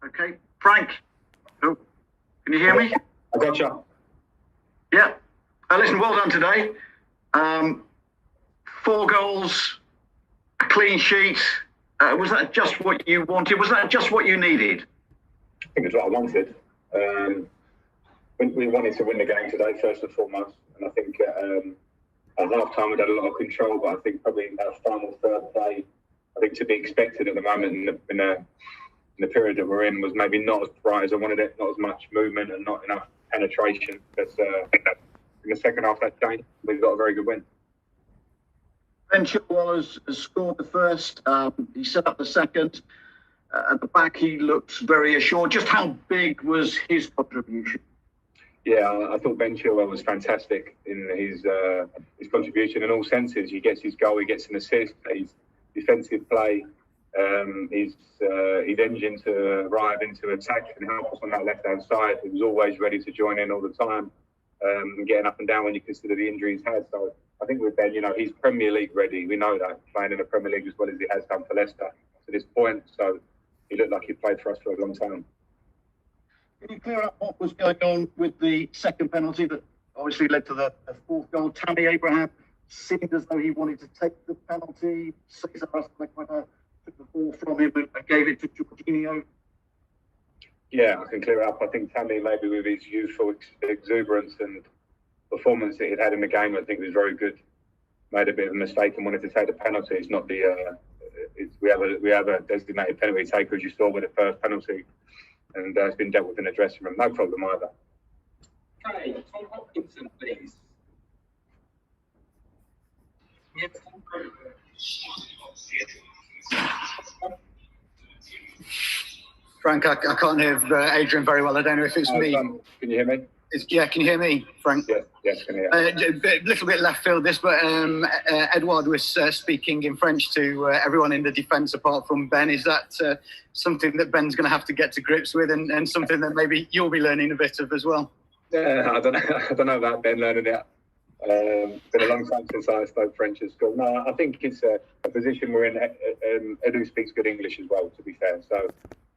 Okay, Frank. Oh, can you hear me? I got you. Yeah. Listen, well done today. 4 goals, a clean sheet. Was that just what you wanted? Was that just what you needed? I think it's what I wanted. We wanted to win the game today, first and foremost. And I think at half-time we'd had a lot of control, but I think probably our final third play, I think to be expected at the moment in the period that we're in, was maybe not as bright as I wanted it, not as much movement and not enough penetration. But in the second half that game, we got a very good win. Ben Chilwell has scored the first. He set up the second. At the back, he looks very assured. Just how big was his contribution? Yeah, I thought Ben Chilwell was fantastic in his contribution in all senses. He gets his goal, he gets an assist, his defensive play, his engine to arrive into attack and help us on that left-hand side. He was always ready to join in all the time, getting up and down when you consider the injuries he had. So I think with Ben, he's Premier League ready. We know that, playing in the Premier League as well as he has done for Leicester to this point. So he looked like he played for us for a long time. Can you clear up what was going on with the second penalty that obviously led to the fourth goal? Tammy Abraham seemed as though he wanted to take the penalty. Cesar Azpilicueta took the ball from him and gave it to Jorginho. Yeah, I can clear it up. I think Tammy, maybe with his youthful exuberance and performance that he'd had in the game, I think was very good. Made a bit of a mistake and wanted to take the penalty. It's not the we have a designated penalty taker, as you saw with the first penalty, and it's been dealt with in the dressing room. No problem either. Okay, Tom Hopkinson, please. Yes, Frank, I can't hear Adrian very well. I don't know if it's me. Can you hear me? Can you hear me, Frank? Yes, can you hear me? A little bit left field this, but Edouard was speaking in French to everyone in the defence apart from Ben. Is that something that Ben's going to have to get to grips with and something that maybe you'll be learning a bit of as well? Yeah, I don't know about Ben learning it. It's been a long time since I spoke French at school. No, I think it's a position we're in. Edu speaks good English as well, to be fair. So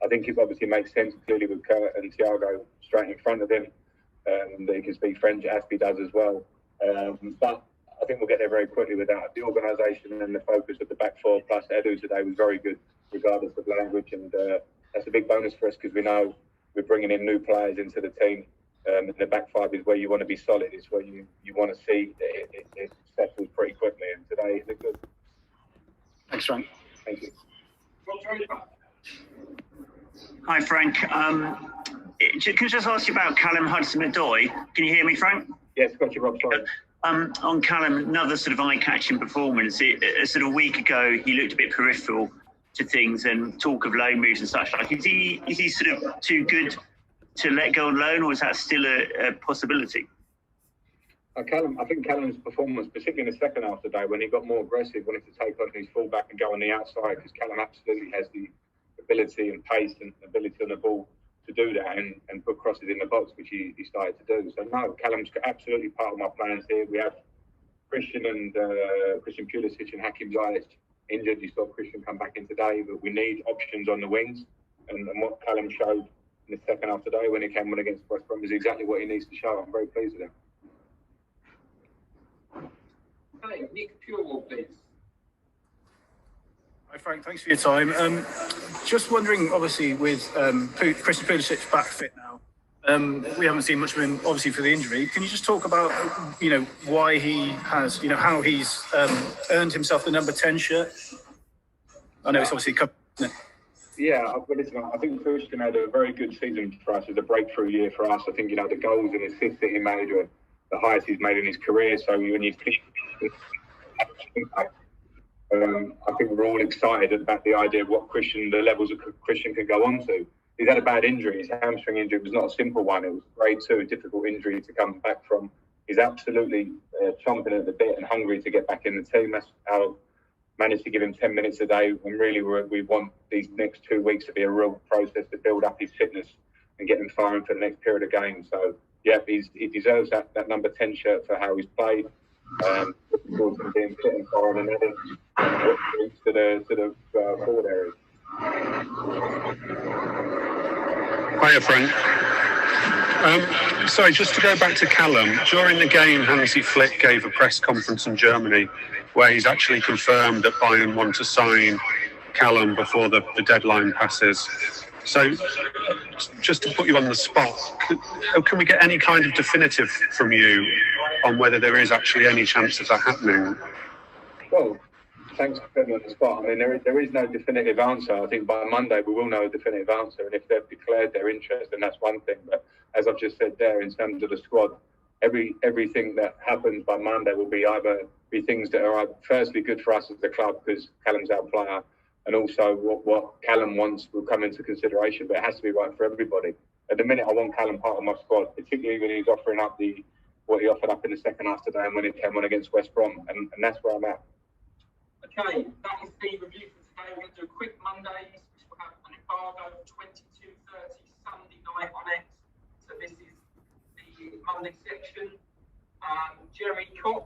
I think it obviously makes sense, clearly, with Kurt and Thiago straight in front of him. That he can speak French, Aspie does as well. But I think we'll get there very quickly with that. The organisation and the focus of the back four plus Edu today was very good, regardless of language. And that's a big bonus for us because we know we're bringing in new players into the team. And the back five is where you want to be solid. It's where you want to see that it settles pretty quickly. And today it looked good. Thanks, Frank. Thank you. Hi, Frank. Can I just ask you about Callum Hudson-Odoi? Can you hear me, Frank? Yes, got you, Rob. Sorry. On Callum, another sort of eye-catching performance. A sort of week ago, he looked a bit peripheral to things and talk of loan moves and such like. Is he sort of too good to let go on loan, or is that still a possibility? I think Callum's performance, particularly in the second half today, when he got more aggressive, wanted to take on his fullback and go on the outside, because Callum absolutely has the ability and pace and ability on the ball to do that and put crosses in the box, which he started to do. So no, Callum's absolutely part of my plans here. We have Christian Pulisic and Hakim Ziyech injured. You saw Christian come back in today, but we need options on the wings. And what Callum showed in the second half today when he came on against West Brom is exactly what he needs to show. I'm very pleased with him. Okay, Nick Purewell, please. Hi Frank, thanks for your time. Just wondering, obviously, with Christian Pulisic back fit now, we haven't seen much of him, obviously, for the injury. Can you just talk about, why he has, how he's earned himself the number 10 shirt? I know it's obviously a couple, isn't it? Yeah, but listen, I think Christian had a very good season for us. It was a breakthrough year for us. I think, the goals and assists that he made were the highest he's made in his career. So when you I think we're all excited about the idea of what the levels of Christian can go on to. He's had a bad injury. His hamstring injury was not a simple one. It was grade 2, a difficult injury to come back from. He's absolutely chomping at the bit and hungry to get back in the team. That's how I managed to give him 10 minutes a day. And really, we want these next 2 weeks to be a real process to build up his fitness and get him firing for the next period of games. So, yeah, he deserves that number 10 shirt for how he's played. Looking forward to him being fit and firing and heading to the forward area. Hiya, Frank. Sorry, just to go back to Callum. During the game, Hansi Flick gave a press conference in Germany where he's actually confirmed that Bayern want to sign Callum before the deadline passes. So, just to put you on the spot, can we get any kind of definitive from you on whether there is actually any chance of that happening? Well, thanks for putting me on the spot. I mean, there is no definitive answer. I think by Monday we will know a definitive answer, and if they've declared their interest, then that's one thing. But as I've just said there, in terms of the squad, everything that happens by Monday will be either be things that are firstly good for us as a club because Callum's our player, and also what Callum wants will come into consideration. But it has to be right for everybody. At the minute, I want Callum part of my squad, particularly when he's offering up what he offered up in the second half today and when he came on against West Brom, and that's where I'm at. Okay, that is the review for today. We're going to do a quick Mondays, which will have an embargo 22:30 Sunday night on X. So this is the Monday section. Jerry Cox.